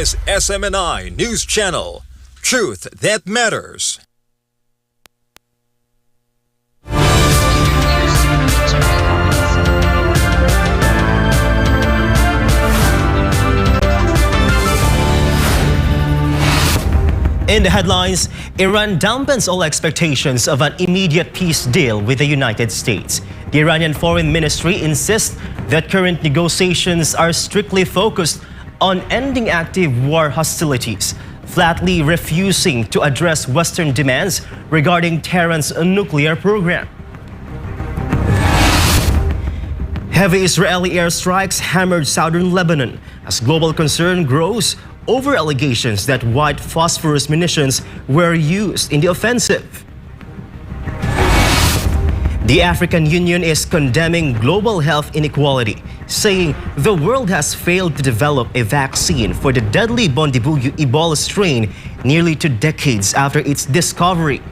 is SMNI News Channel. Truth that matters. In the headlines, Iran dampens all expectations of an immediate peace deal with the United States. The Iranian Foreign Ministry insists that current negotiations are strictly focused on ending active war hostilities, flatly refusing to address Western demands regarding Tehran's nuclear program. Heavy Israeli airstrikes hammered southern Lebanon as global concern grows over allegations that white phosphorus munitions were used in the offensive. The African Union is condemning global health inequality, saying the world has failed to develop a vaccine for the deadly Bundibugyo Ebola strain nearly 2 decades after its discovery.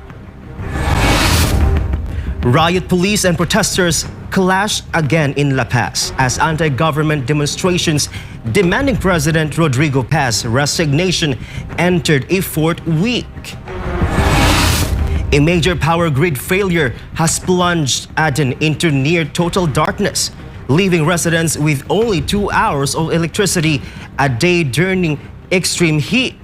Riot police and protesters clashed again in La Paz as anti-government demonstrations demanding President Rodrigo Paz's resignation entered a 4th week. A major power grid failure has plunged Aden into near total darkness, leaving residents with only 2 hours of electricity a day during extreme heat.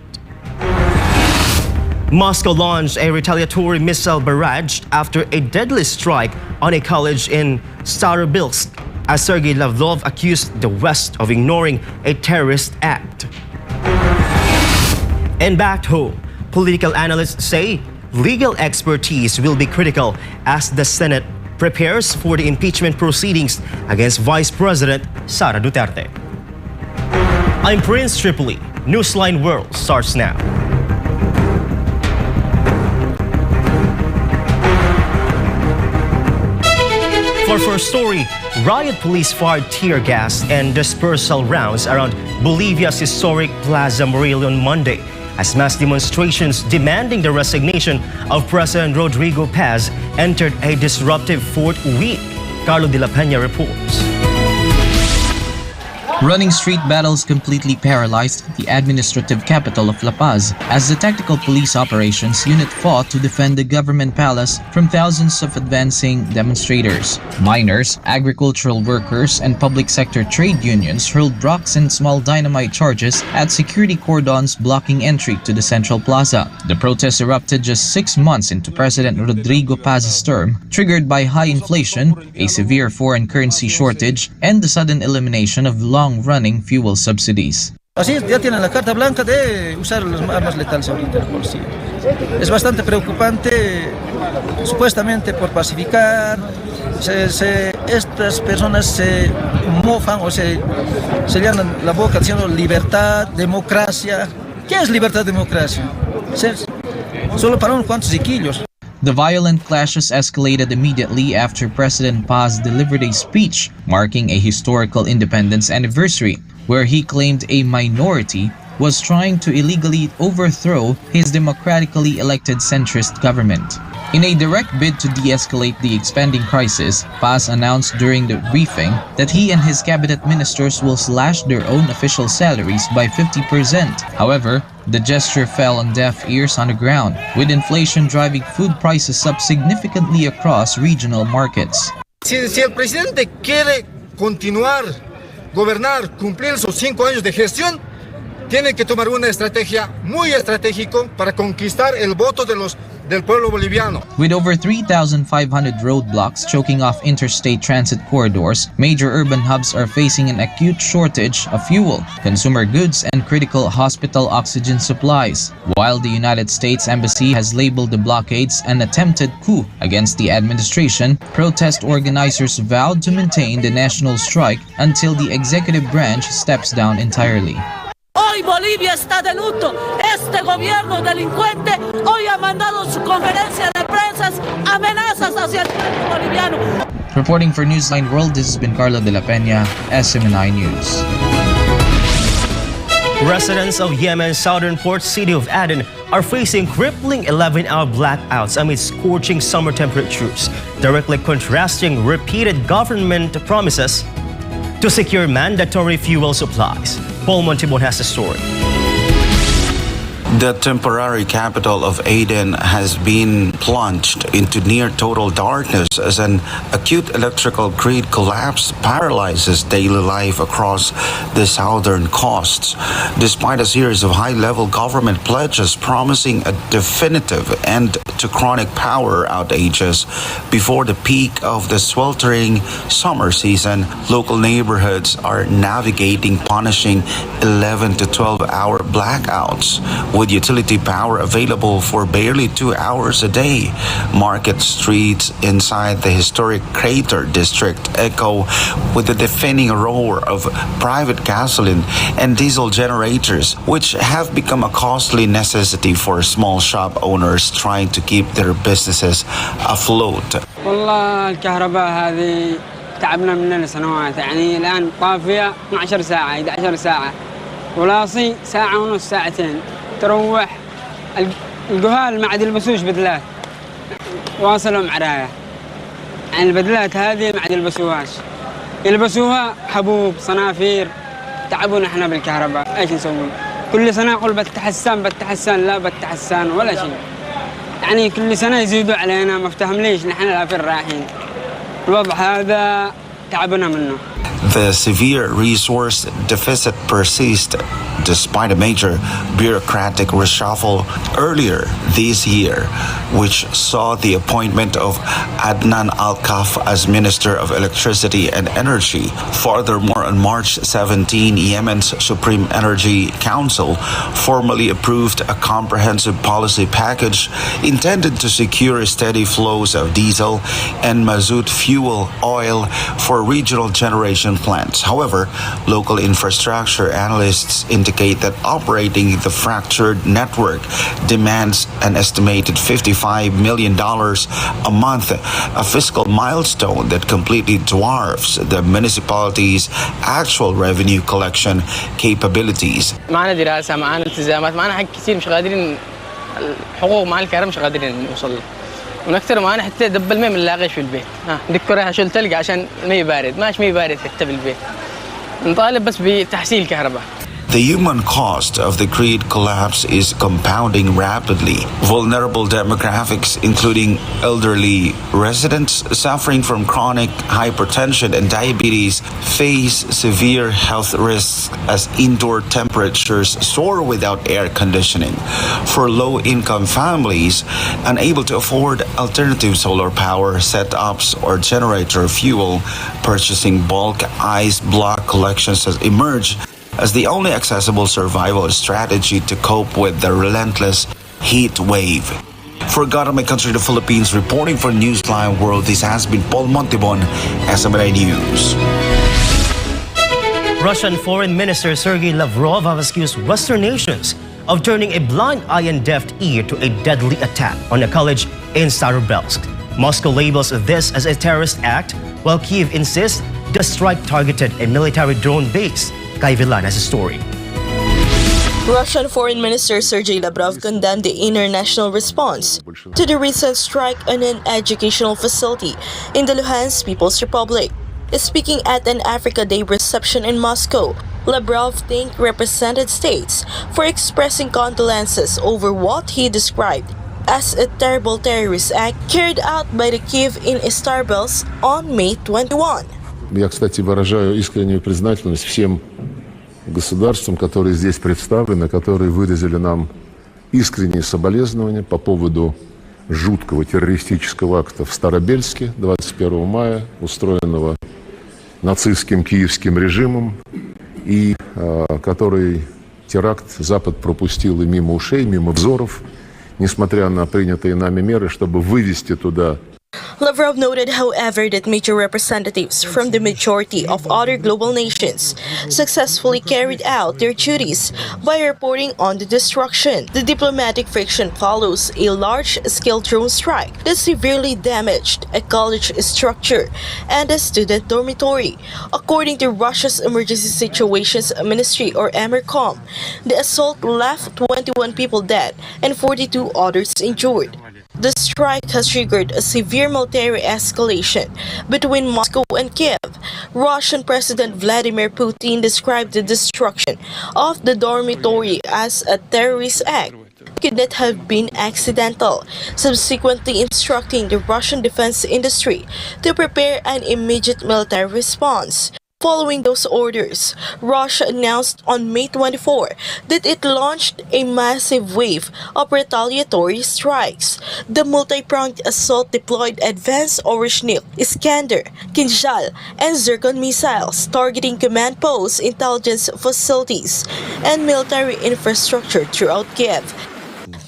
Moscow launched a retaliatory missile barrage after a deadly strike on a college in Starobilsk, as Sergei Lavrov accused the West of ignoring a terrorist act. And back home, political analysts say legal expertise will be critical as the Senate prepares for the impeachment proceedings against Vice President Sara Duterte. I'm Prince Tripoli. Newsline World starts now. For first story, riot police fired tear gas and dispersal rounds around Bolivia's historic Plaza Moril on Monday as mass demonstrations demanding the resignation of President Rodrigo Paz entered a disruptive 4th week. Carlo de la Peña reports. Running street battles completely paralyzed the administrative capital of La Paz as the Tactical Police Operations Unit fought to defend the government palace from thousands of advancing demonstrators. Miners, agricultural workers, and public sector trade unions hurled rocks and small dynamite charges at security cordons blocking entry to the central plaza. The protests erupted just 6 months into President Rodrigo Paz's term, triggered by high inflation, a severe foreign currency shortage, and the sudden elimination of long-running fuel subsidies. Así ya tienen la carta blanca de usar las armas letales ahorita la policía. Es bastante preocupante, supuestamente por pacificar. Estas personas se mofan o se llenan la boca diciendo libertad, democracia. ¿Qué es libertad, democracia? Solo para unos cuantos chiquillos. The violent clashes escalated immediately after President Paz delivered a speech marking a historical independence anniversary, where he claimed a minority was trying to illegally overthrow his democratically elected centrist government. In a direct bid to de-escalate the expanding crisis, Paz announced during the briefing that he and his cabinet ministers will slash their own official salaries by 50%. However, the gesture fell on deaf ears on the ground, with inflation driving food prices up significantly across regional markets. Si el presidente quiere continuar, gobernar, cumplir sus 5 años de gestión, tiene que tomar una estrategia muy estratégica para conquistar el voto del pueblo boliviano. With over 3,500 roadblocks choking off interstate transit corridors, major urban hubs are facing an acute shortage of fuel, consumer goods, and critical hospital oxygen supplies. While the United States Embassy has labeled the blockades an attempted coup against the administration, protest organizers vowed to maintain the national strike until the executive branch steps down entirely. Hoy Bolivia está de luto. Este gobierno delincuente hoy ha mandado su conferencia de prensa amenazas hacia el pueblo boliviano. Reporting for Newsline World, this has been Carlo de la Peña, SMNI News. Residents of Yemen's southern port city of Aden are facing crippling 11-hour blackouts amid scorching summer temperatures, directly contrasting repeated government promises to secure mandatory fuel supplies. Paul Montibon has the story. The temporary capital of Aden has been plunged into near total darkness as an acute electrical grid collapse paralyzes daily life across the southern coasts. Despite a series of high-level government pledges promising a definitive end to chronic power outages before the peak of the sweltering summer season, local neighborhoods are navigating punishing 11 to 12-hour blackouts with utility power available for barely 2 hours a day. Market streets inside the historic Crater District echo with the deafening roar of private gasoline and diesel generators, which have become a costly necessity for small shop owners trying to keep their businesses afloat. والله الكهرباء هذه تعبنا منها لسنوات، يعني الآن طافية 12 ساعة 11 ساعة ولاصي ساعة ونص ساعتين، تروح الجهال ما عاد يلبسوش بدلات، واصلوا معرايا، يعني البدلات هذه ما عاد يلبسوهاش، يلبسوها حبوب صنافير. تعبونا احنا بالكهرباء، ايش نسوي؟ كل سنة أقول بتحسن لا بتحسن ولا شيء، يعني كل سنة يزيدوا علينا، ما افتهم ليش نحن لا في الرايحين. الوضع هذا تعبنا منه. The severe resource deficit persists despite a major bureaucratic reshuffle earlier this year, which saw the appointment of Adnan Al-Kaf as Minister of Electricity and Energy. Furthermore, on March 17, Yemen's Supreme Energy Council formally approved a comprehensive policy package intended to secure steady flows of diesel and mazout fuel oil for regional generation plants. However, local infrastructure analysts indicate that operating the fractured network demands an estimated $55 million a month, a fiscal milestone that completely dwarfs the municipality's actual revenue collection capabilities. معنا دراسة، معنا التزامات، معنا حق كثير مش قادرين، الحقوق مع الكهرباء مش قادرين نوصل له. ونكثر معنا حتى دب الماء من لاغيش في البيت، دكتور شو تلقى عشان الماء بارد، ماش ماء بارد حتى بالبيت. نطالب بس بتحسين الكهرباء. The human cost of the grid collapse is compounding rapidly. Vulnerable demographics, including elderly residents suffering from chronic hypertension and diabetes, face severe health risks as indoor temperatures soar without air conditioning. For low-income families unable to afford alternative solar power setups or generator fuel, purchasing bulk ice block collections has emerged as the only accessible survival strategy to cope with the relentless heat wave. For God of my country, the Philippines, reporting for Newsline World, this has been Paul Montibon, SMNI News. Russian Foreign Minister Sergei Lavrov has accused Western nations of turning a blind eye and deaf ear to a deadly attack on a college in Starobelsk. Moscow labels this as a terrorist act, while Kyiv insists the strike targeted a military drone base. Kai Villan has a story. Russian Foreign Minister Sergei Lavrov condemned the international response to the recent strike on an educational facility in the Luhansk People's Republic. Speaking at an Africa Day reception in Moscow, Lavrov thanked represented states for expressing condolences over what he described as a terrible terrorist act carried out by the Kyiv in Starobelsk on May 21. Я, кстати, выражаю искреннюю признательность всем государствам, которые здесь представлены, которые выразили нам искренние соболезнования по поводу жуткого террористического акта в Старобельске 21 мая, устроенного нацистским киевским режимом, и который теракт Запад пропустил и мимо ушей, мимо взоров, несмотря на принятые нами меры, чтобы вывести туда. Lavrov noted, however, that major representatives from the majority of other global nations successfully carried out their duties by reporting on the destruction. The diplomatic friction follows a large-scale drone strike that severely damaged a college structure and a student dormitory. According to Russia's Emergency Situations Ministry, or EMERCOM, the assault left 21 people dead and 42 others injured. The strike has triggered a severe military escalation between Moscow and Kiev. Russian President Vladimir Putin described the destruction of the dormitory as a terrorist act could not have been accidental, subsequently instructing the Russian defense industry to prepare an immediate military response. Following those orders, Russia announced on May 24 that it launched a massive wave of retaliatory strikes. The multi-pronged assault deployed advanced Oryshnik, Iskander, Kinzhal, and Zircon missiles targeting command posts, intelligence facilities, and military infrastructure throughout Kiev.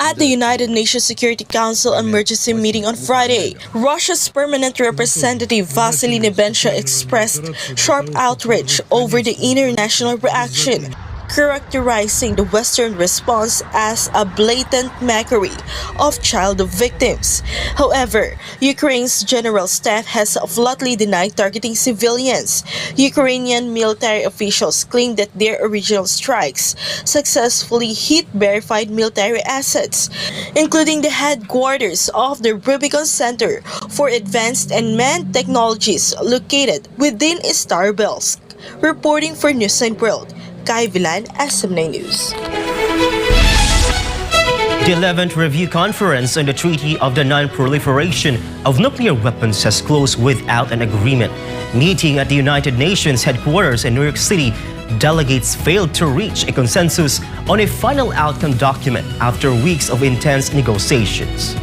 At the United Nations Security Council emergency meeting on Friday, Russia's permanent representative Vasily Nebensha expressed sharp outrage over the international reaction, characterizing the Western response as a blatant mockery of child victims. However, Ukraine's general staff has flatly denied targeting civilians. Ukrainian military officials claim that their original strikes successfully hit verified military assets, including the headquarters of the Rubicon Center for Advanced and Manned Technologies located within Starbelsk. Reporting for Newsline World, Kai Vilan, SM9 News. The 11th Review Conference on the Treaty of the Non-Proliferation of Nuclear Weapons has closed without an agreement. Meeting at the United Nations headquarters in New York City, delegates failed to reach a consensus on a final outcome document after weeks of intense negotiations.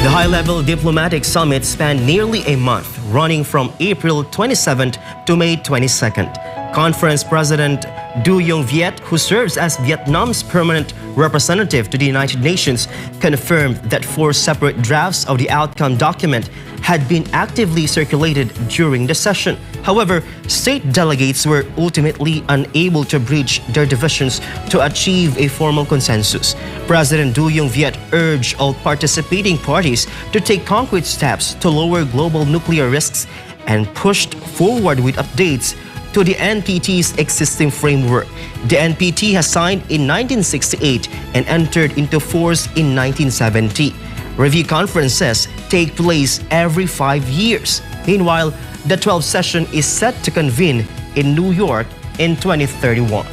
The high-level diplomatic summit spanned nearly a month, running from April 27th to May 22nd. Conference President Du Yong Viet, who serves as Vietnam's permanent representative to the United Nations, confirmed that 4 separate drafts of the outcome document had been actively circulated during the session. However, state delegates were ultimately unable to bridge their divisions to achieve a formal consensus. President Du Yong Viet urged all participating parties to take concrete steps to lower global nuclear risks and pushed forward with updates to the NPT's existing framework. The NPT has signed in 1968 and entered into force in 1970. Review conferences take place every 5 years. Meanwhile, the 12th session is set to convene in New York in 2031.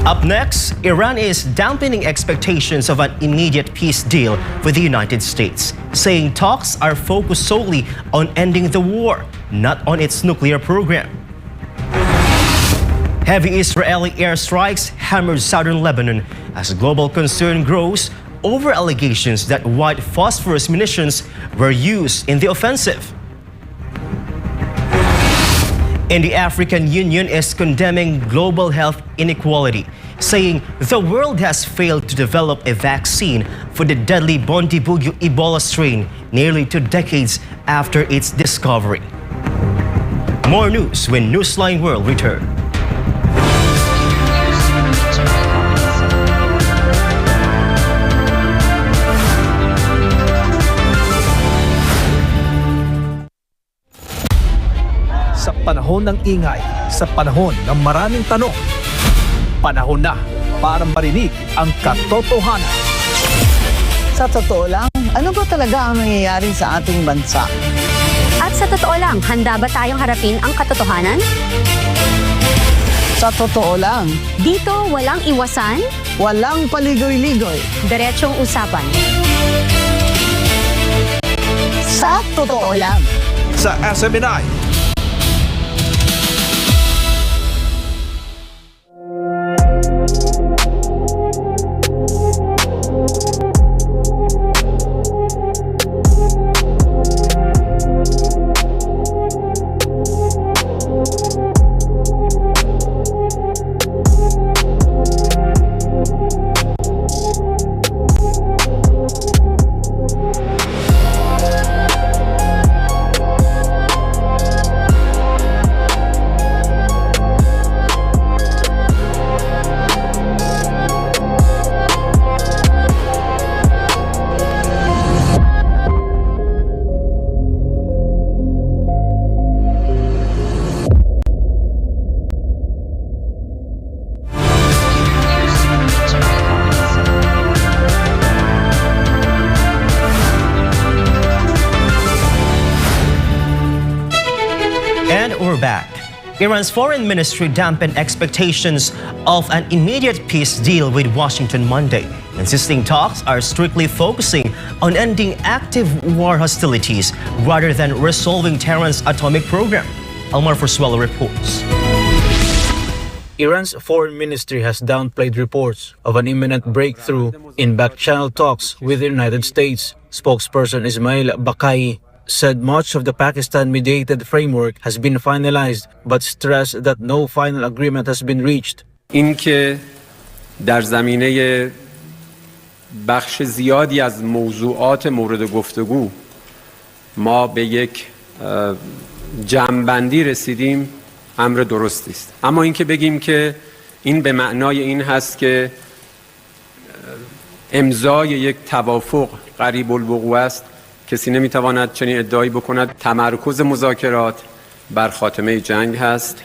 Up next, Iran is dampening expectations of an immediate peace deal with the United States, saying talks are focused solely on ending the war, not on its nuclear program. Heavy Israeli airstrikes hammered southern Lebanon as global concern grows over allegations that white phosphorus munitions were used in the offensive. And the African Union is condemning global health inequality, saying the world has failed to develop a vaccine for the deadly Bundibugyo Ebola strain nearly 2 decades after its discovery. More news when Newsline World returns. Sa panahon ng ingay, sa panahon ng maraming tanong, panahon na para marinig ang katotohanan. Sa totoo lang, ano ba talaga ang nangyayari sa ating bansa? At sa totoo lang, handa ba tayong harapin ang katotohanan? Sa totoo lang, dito walang iwasan, walang paligoy-ligoy, diretsong usapan. Sa totoo lang. Sa SMNI. Iran's foreign ministry dampened expectations of an immediate peace deal with Washington Monday, insisting talks are strictly focusing on ending active war hostilities rather than resolving Tehran's atomic program. Almar Forsuelo reports. Iran's foreign ministry has downplayed reports of an imminent breakthrough in back-channel talks with the United States. Spokesperson Ismail Bakai said much of the Pakistan-mediated framework has been finalized, but stressed that no final agreement has been reached. اینکه در زمینه بخش زیادی از موضوعات مورد گفتگو ما به یک جمع‌بندی رسیدیم امر درستی است. اما اینکه بگیم که این به معنای این هست که امضای یک توافق قریب الوقوع است، کسی نمیتواند چنین ادعایی بکند. تمرکز مذاکرات بر خاتمه جنگ هست.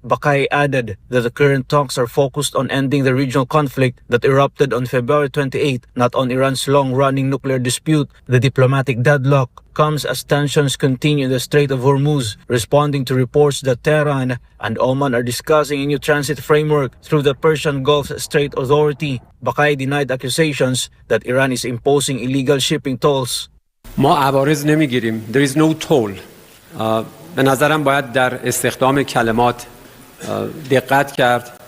Bakai added that the current talks are focused on ending the regional conflict that erupted on February 28, not on Iran's long-running nuclear dispute. The diplomatic deadlock comes as tensions continue in the Strait of Hormuz, responding to reports that Tehran and Oman are discussing a new transit framework through the Persian Gulf Strait Authority. Bakai denied accusations that Iran is imposing illegal shipping tolls. ما عوارض نمیگیریم. There is no toll. به نظرم باید در استخدام کلمات دقت کرد.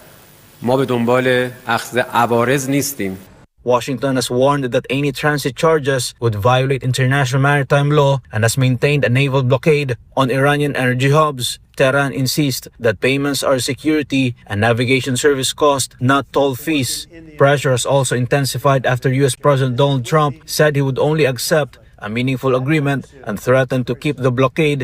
ما به دنبال اخذ عوارض نیستیم. Washington has warned that any transit charges would violate international maritime law and has maintained a naval blockade on Iranian energy hubs. Tehran insists that payments are security and navigation service cost, not toll fees. Pressure has also intensified after U.S. President Donald Trump said he would only accept a meaningful agreement and threatened to keep the blockade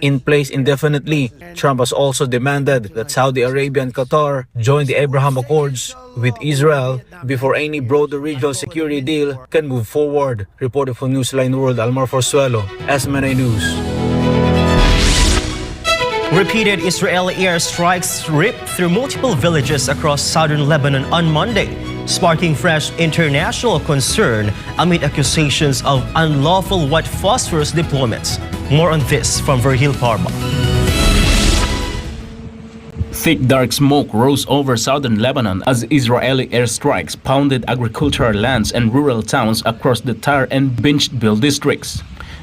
in place indefinitely. Trump has also demanded that Saudi Arabia and Qatar join the Abraham Accords with Israel before any broader regional security deal can move forward. Reported for Newsline World, Almar Forsuelo, SMNA News. Repeated Israeli airstrikes ripped through multiple villages across southern Lebanon on Monday, sparking fresh international concern amid accusations of unlawful white phosphorus deployments. More on this from Virgil Parma. Thick dark smoke rose over southern Lebanon as Israeli airstrikes pounded agricultural lands and rural towns across the Tyre and Binchbil districts.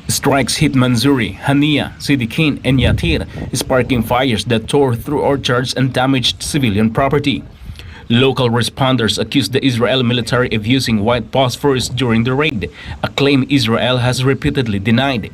Strikes hit Manzuri, Hania, Sidikin, and Yatir, sparking fires that tore through orchards and damaged civilian property. Local responders accused the Israeli military of using white phosphorus during the raid, a claim Israel has repeatedly denied.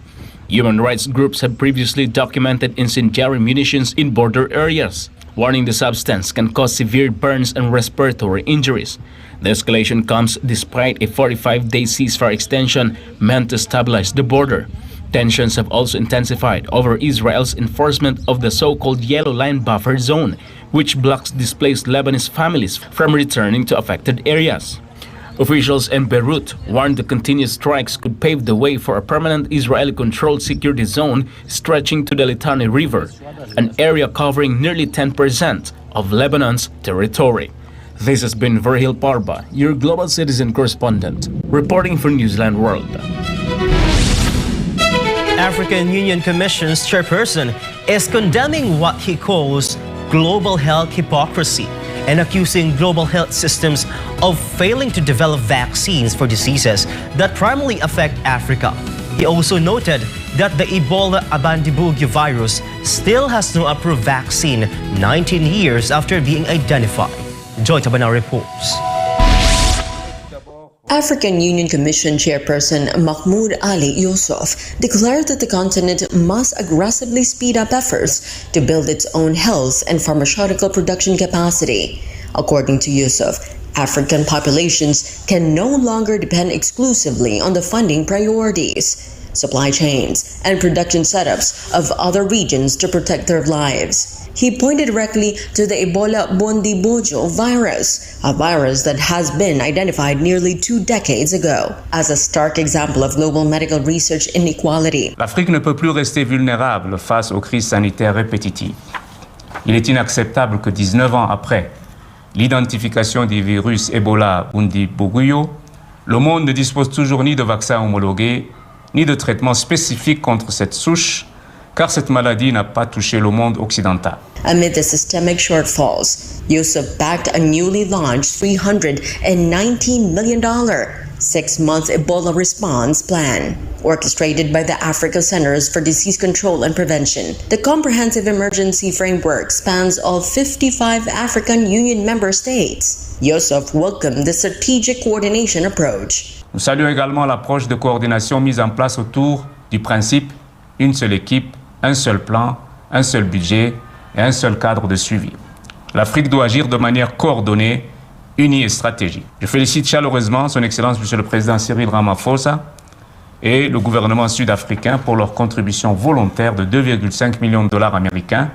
Human rights groups have previously documented incendiary munitions in border areas, warning the substance can cause severe burns and respiratory injuries. The escalation comes despite a 45-day ceasefire extension meant to stabilize the border. Tensions have also intensified over Israel's enforcement of the so-called Yellow Line buffer zone, which blocks displaced Lebanese families from returning to affected areas. Officials in Beirut warned the continued strikes could pave the way for a permanent Israeli-controlled security zone stretching to the Litani River, an area covering nearly 10% of Lebanon's territory. This has been Virgil Parba, your global citizen correspondent, reporting for Newsline World. African Union Commission's chairperson is condemning what he calls global health hypocrisy and accusing global health systems of failing to develop vaccines for diseases that primarily affect Africa. He also noted that the Ebola Abandibugyo virus still has no approved vaccine 19 years after being identified. Joy Tabanao reports. African Union Commission Chairperson Mahmoud Ali Yusuf declared that the continent must aggressively speed up efforts to build its own health and pharmaceutical production capacity. According to Yusuf, African populations can no longer depend exclusively on the funding priorities, supply chains, and production setups of other regions to protect their lives. He pointed directly to the Ebola Bundibugyo virus, a virus that has been identified nearly 2 decades ago, as a stark example of global medical research inequality. L'Afrique ne peut plus rester vulnérable face aux crises sanitaires répétitives. Il est inacceptable que 19 ans après l'identification du virus Ebola Bundibugyo, le monde ne dispose toujours ni de vaccins homologués, ni de traitements spécifiques contre cette souche, car cette maladie n'a pas touché le monde occidental. amid the systemic shortfalls. Yusuf backed a newly launched $319 million 6-month Ebola response plan, orchestrated by the Africa Centers for Disease Control and Prevention. The comprehensive emergency framework spans all 55 African Union member states. Yusuf welcomed the strategic coordination approach. Nous saluons également l'approche de coordination mise en place autour du principe une seule équipe, un seul plan, un seul budget et un seul cadre de suivi. L'Afrique doit agir de manière coordonnée, unie et stratégique. Je félicite chaleureusement Son Excellence Monsieur le Président Cyril Ramaphosa et le gouvernement sud-africain pour leur contribution volontaire de 2,5 millions de dollars américains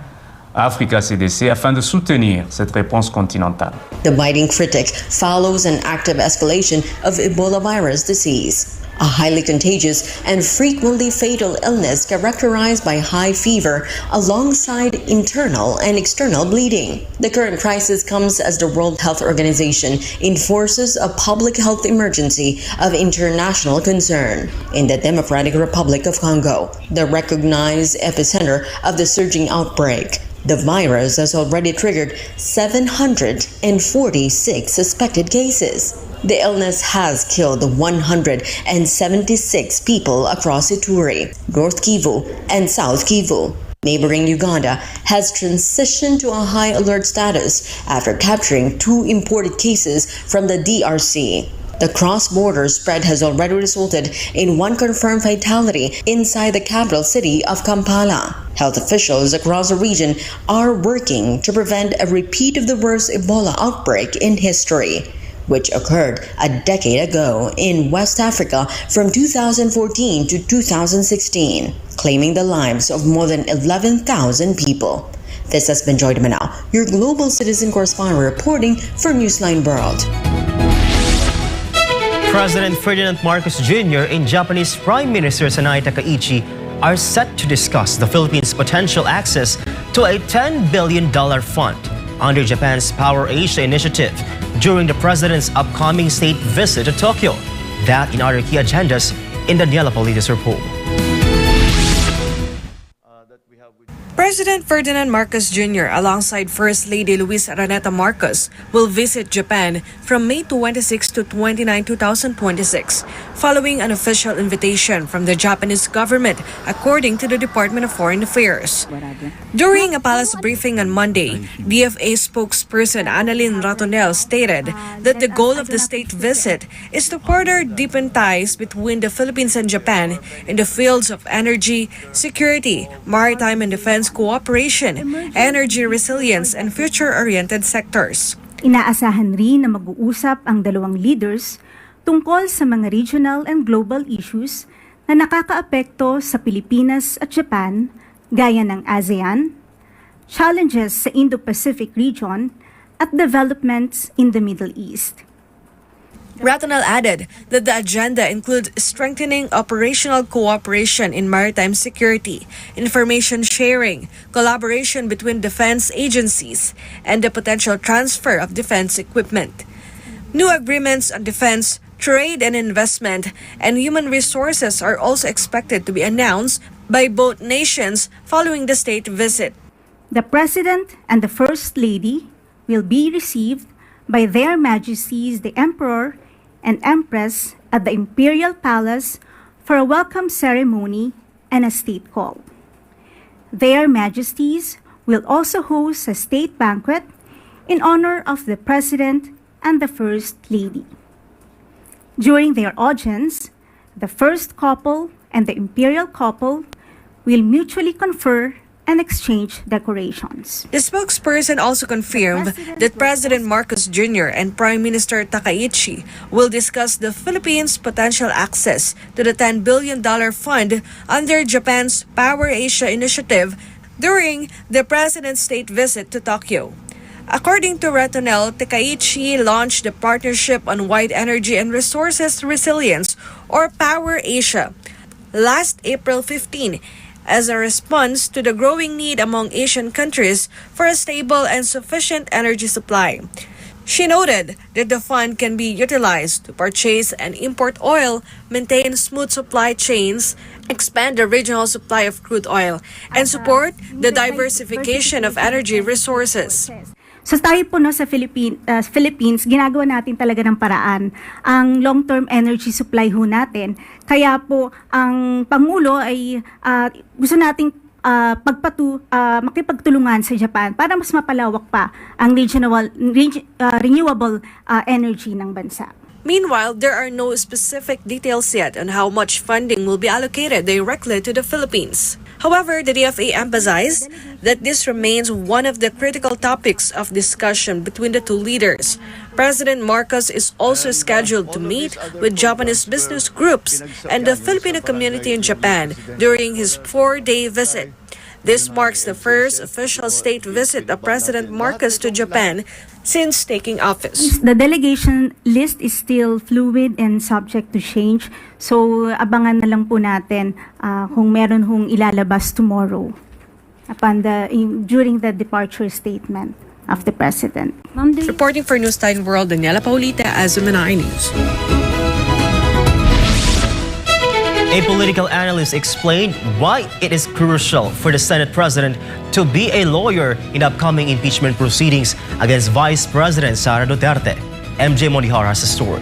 à Africa CDC afin de soutenir cette réponse continentale. The biting critic follows an active escalation of Ebola virus disease, a highly contagious and frequently fatal illness characterized by high fever alongside internal and external bleeding. The current crisis comes as the World Health Organization enforces a public health emergency of international concern in the Democratic Republic of Congo, the recognized epicenter of the surging outbreak. The virus has already triggered 746 suspected cases. The illness has killed 176 people across Ituri, North Kivu, and South Kivu. Neighboring Uganda has transitioned to a high alert status after capturing 2 imported cases from the DRC. The cross-border spread has already resulted in 1 confirmed fatality inside the capital city of Kampala. Health officials across the region are working to prevent a repeat of the worst Ebola outbreak in history, which occurred a decade ago in West Africa from 2014 to 2016, claiming the lives of more than 11,000 people. This has been Joy Manao, your global citizen correspondent reporting for Newsline World. President Ferdinand Marcos Jr. and Japanese Prime Minister Sanae Takaichi are set to discuss the Philippines' potential access to a $10 billion fund under Japan's Power Asia initiative during the president's upcoming state visit to Tokyo. That and other key agendas in Daniela Politis' report. President Ferdinand Marcos Jr. alongside First Lady Luisa Araneta Marcos will visit Japan from May 26 to 29, 2026, following an official invitation from the Japanese government, according to the Department of Foreign Affairs. During a palace briefing on Monday, DFA spokesperson Annalyn Ratonel stated that the goal of the state visit is to further deepen ties between the Philippines and Japan in the fields of energy, security, maritime and defense cooperation, energy resilience, and future-oriented sectors. Inaasahan rin na mag-uusap ang dalawang leaders tungkol sa mga regional and global issues na nakakaapekto sa Pilipinas at Japan, gaya ng ASEAN, challenges sa Indo-Pacific region, at developments in the Middle East. Ratonel added that the agenda includes strengthening operational cooperation in maritime security, information sharing, collaboration between defense agencies, and the potential transfer of defense equipment. New agreements on defense, trade and investment, and human resources are also expected to be announced by both nations following the state visit. The President and the First Lady will be received by Their Majesties the Emperor and Empress at the Imperial Palace for a welcome ceremony and a state call. Their Majesties will also host a state banquet in honor of the President and the First Lady. During their audience, the first couple and the imperial couple will mutually confer and exchange decorations. The spokesperson also confirmed that President Marcos Jr. and Prime Minister Takaichi will discuss the Philippines' potential access to the $10 billion fund under Japan's Power Asia initiative during the president's state visit to Tokyo. According to Ratonel, Takaichi launched the Partnership on Wide Energy and Resources Resilience, or Power Asia, last April 15, as a response to the growing need among Asian countries for a stable and sufficient energy supply. She noted that the fund can be utilized to purchase and import oil, maintain smooth supply chains, expand the regional supply of crude oil, and support the diversification of energy resources. So tayo po no, sa Philippines, ginagawa natin talaga ng paraan ang long-term energy supply ho natin. Kaya po ang Pangulo ay gusto nating makipagtulungan sa Japan para mas mapalawak pa ang renewable energy ng bansa. Meanwhile, there are no specific details yet on how much funding will be allocated directly to the Philippines. However, the DFA emphasized that this remains one of the critical topics of discussion between the two leaders. President Marcos is also scheduled to meet with Japanese business groups and the Filipino community in Japan during his 4-day visit. This marks the first official state visit of President Marcos to Japan since taking office. The delegation list is still fluid and subject to change. So abangan na lang po natin kung meron hong ilalabas tomorrow during the departure statement of the President. Reporting for Newsline World, Daniela Paulita, Azumanay News. A political analyst explained why it is crucial for the Senate President to be a lawyer in upcoming impeachment proceedings against Vice President Sara Duterte. MJ Mondihar has a story.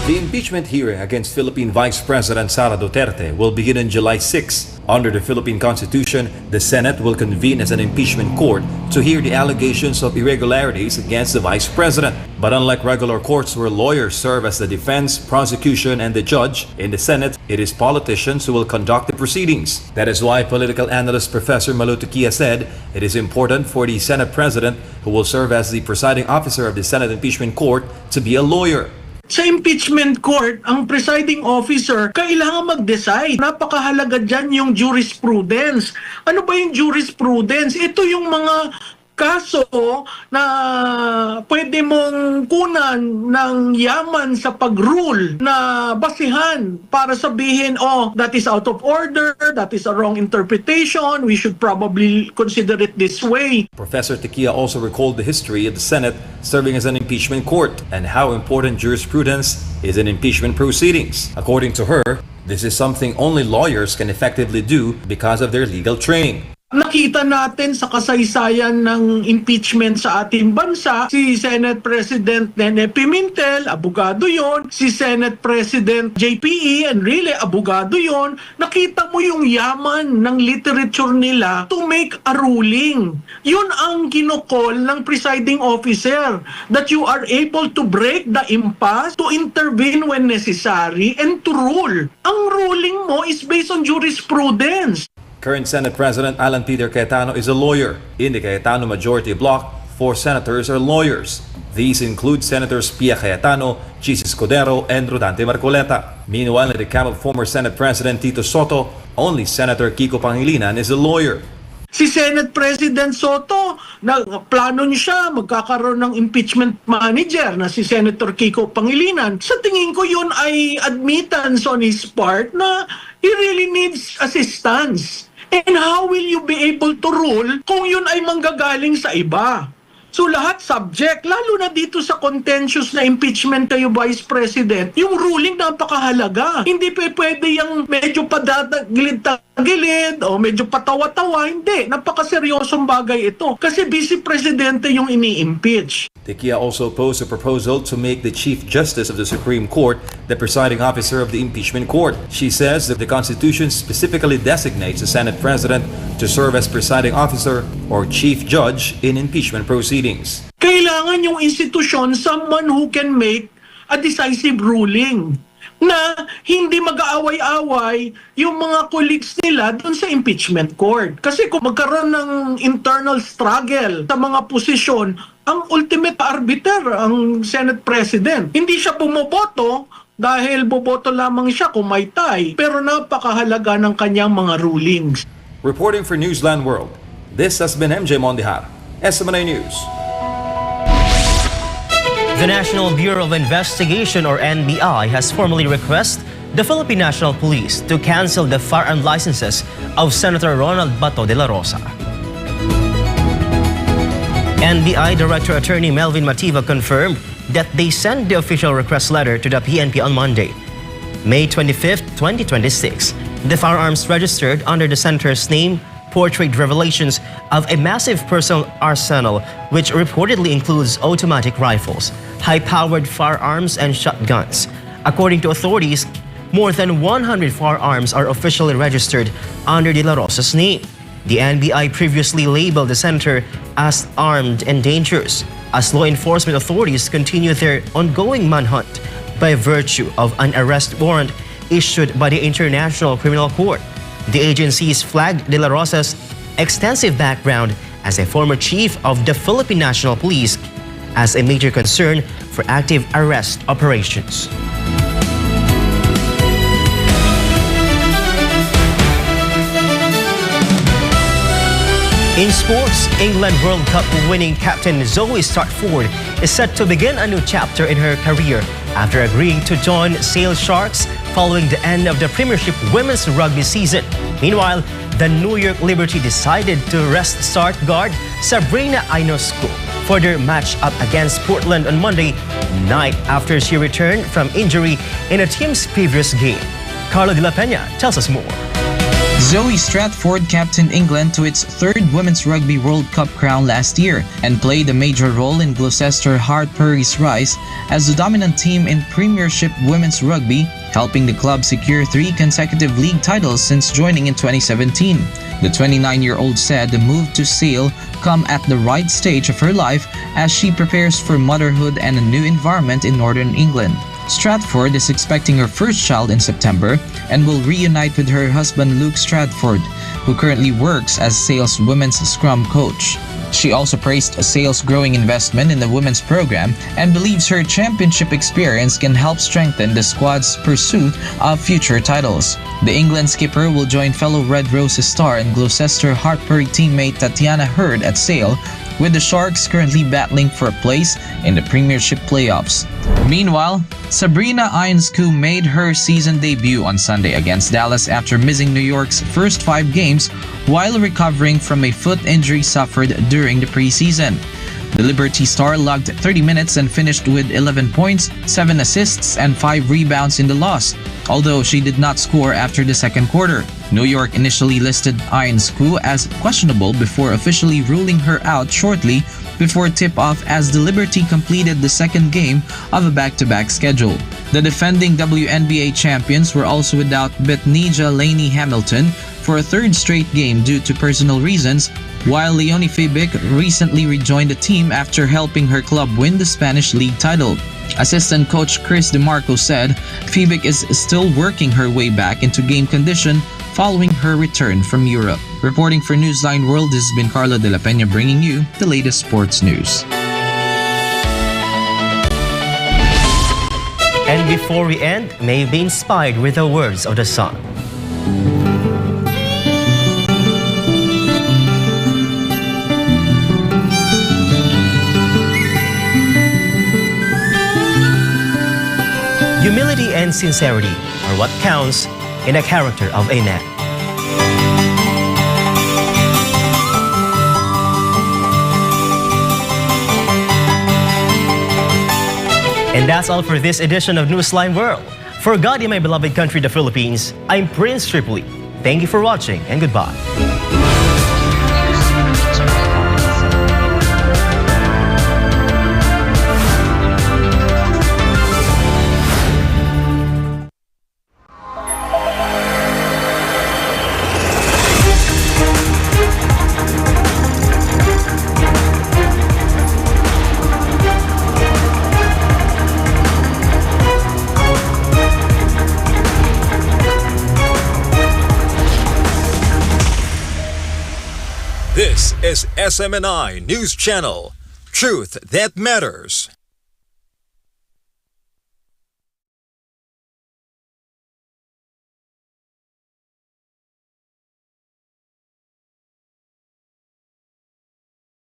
The impeachment hearing against Philippine Vice President Sara Duterte will begin on July 6. Under the Philippine Constitution, the Senate will convene as an impeachment court to hear the allegations of irregularities against the Vice President. But unlike regular courts where lawyers serve as the defense, prosecution, and the judge, in the Senate, it is politicians who will conduct the proceedings. That is why political analyst Professor Malutukia said it is important for the Senate President, who will serve as the presiding officer of the Senate Impeachment Court, to be a lawyer. Sa impeachment court, ang presiding officer kailangan mag-decide. Napakahalaga dyan yung jurisprudence. Ano ba yung jurisprudence? Ito yung mga kaso na pwede mong kunan ng yaman sa pag-rule na basihan para sabihin, oh, that is out of order, that is a wrong interpretation, we should probably consider it this way. Professor Tequia also recalled the history of the Senate serving as an impeachment court and how important jurisprudence is in impeachment proceedings. According to her, this is something only lawyers can effectively do because of their legal training. Nakita natin sa kasaysayan ng impeachment sa ating bansa, si Senate President Nene Pimentel, abogado yon, si Senate President JPE, and really abogado yon. Nakita mo yung yaman ng literature nila to make a ruling. Yun ang kinokol ng presiding officer, that you are able to break the impasse, to intervene when necessary, and to rule. Ang ruling mo is based on jurisprudence. Current Senate President Alan Peter Cayetano is a lawyer. In the Cayetano majority bloc, 4 senators are lawyers. These include Senators Pia Cayetano, Chis Escudero, and Rodante Marcoleta. Meanwhile, in the camp of former Senate President Tito Soto, only Senator Kiko Pangilinan is a lawyer. Si Senate President Soto, plano niya magkakaroon ng impeachment manager na si Senator Kiko Pangilinan. Sa tingin ko yun ay admittance on his part na he really needs assistance. And how will you be able to rule kung yun ay manggagaling sa iba? So lahat subject, lalo na dito sa contentious na impeachment kayo Vice President, yung ruling napakahalaga. Hindi pwede yung medyo padadagilid-tagilid o medyo patawa-tawa. Hindi, napakaseryosong bagay ito. Kasi Vice Presidente yung ini-impeach. Tequia also posed a proposal to make the Chief Justice of the Supreme Court the presiding officer of the impeachment court. She says that the Constitution specifically designates the Senate President to serve as presiding officer or chief judge in impeachment proceedings. Kailangan yung institusyon, someone who can make a decisive ruling na hindi mag-aaway-away yung mga colleagues nila doon sa impeachment court. Kasi kung magkaroon ng internal struggle sa mga posisyon, ang ultimate arbiter, ang Senate President. Hindi siya bumoboto dahil boboto lamang siya kung may tie, pero napakahalaga ng kanyang mga rulings. Reporting for Newsline World, this has been MJ Mondihar, SMNA News. The National Bureau of Investigation, or NBI, has formally requested the Philippine National Police to cancel the firearm licenses of Senator Ronald Bato de la Rosa. NBI Director Attorney Melvin Mativa confirmed that they sent the official request letter to the PNP on Monday, May 25, 2026. The firearms registered under the center's name portrayed revelations of a massive personal arsenal, which reportedly includes automatic rifles, high-powered firearms, and shotguns. According to authorities, more than 100 firearms are officially registered under De La Rosa's name. The NBI previously labeled the center as armed and dangerous, as law enforcement authorities continue their ongoing manhunt by virtue of an arrest warrant issued by the International Criminal Court. The agencies flagged De La Rosa's extensive background as a former chief of the Philippine National Police as a major concern for active arrest operations. In sports, England World Cup winning captain Zoe Stratford is set to begin a new chapter in her career after agreeing to join Sale Sharks following the end of the Premiership Women's Rugby season. Meanwhile, the New York Liberty decided to rest start guard Sabrina Ionescu for their match-up against Portland on Monday night after she returned from injury in a team's previous game. Carlo De La Peña tells us more. Zoe Stratford captained England to its third Women's Rugby World Cup crown last year and played a major role in Gloucester Hartpury's rise as the dominant team in Premiership Women's Rugby, helping the club secure 3 consecutive league titles since joining in 2017. The 29-year-old said the move to Sale come at the right stage of her life as she prepares for motherhood and a new environment in Northern England. Stratford is expecting her first child in September and will reunite with her husband Luke Stratford, who currently works as Sale's women's scrum coach. She also praised Sale's growing investment in the women's program and believes her championship experience can help strengthen the squad's pursuit of future titles. The England skipper will join fellow Red Roses star and Gloucester Hartpury teammate Tatiana Hurd at Sale, with the Sharks currently battling for a place in the Premiership playoffs. Meanwhile, Sabrina Ionescu made her season debut on Sunday against Dallas after missing New York's first 5 games while recovering from a foot injury suffered during the preseason. The Liberty star logged 30 minutes and finished with 11 points, 7 assists, and 5 rebounds in the loss, although she did not score after the second quarter. New York initially listed Ionescu as questionable before officially ruling her out shortly before tip-off as the Liberty completed the second game of a back-to-back schedule. The defending WNBA champions were also without Betnijah Laney Hamilton for a third straight game due to personal reasons, while Leonie Fibic recently rejoined the team after helping her club win the Spanish League title. Assistant coach Chris DeMarco said Fibic is still working her way back into game condition following her return from Europe. Reporting for Newsline World, this has been Carlo De La Peña bringing you the latest sports news. And before we end, may you be inspired with the words of the song. Humility and sincerity are what counts in the character of a man. And that's all for this edition of Newsline World. For God in my beloved country, the Philippines, I'm Prince Tripoli. Thank you for watching and goodbye. This is SMNI News Channel. Truth that matters.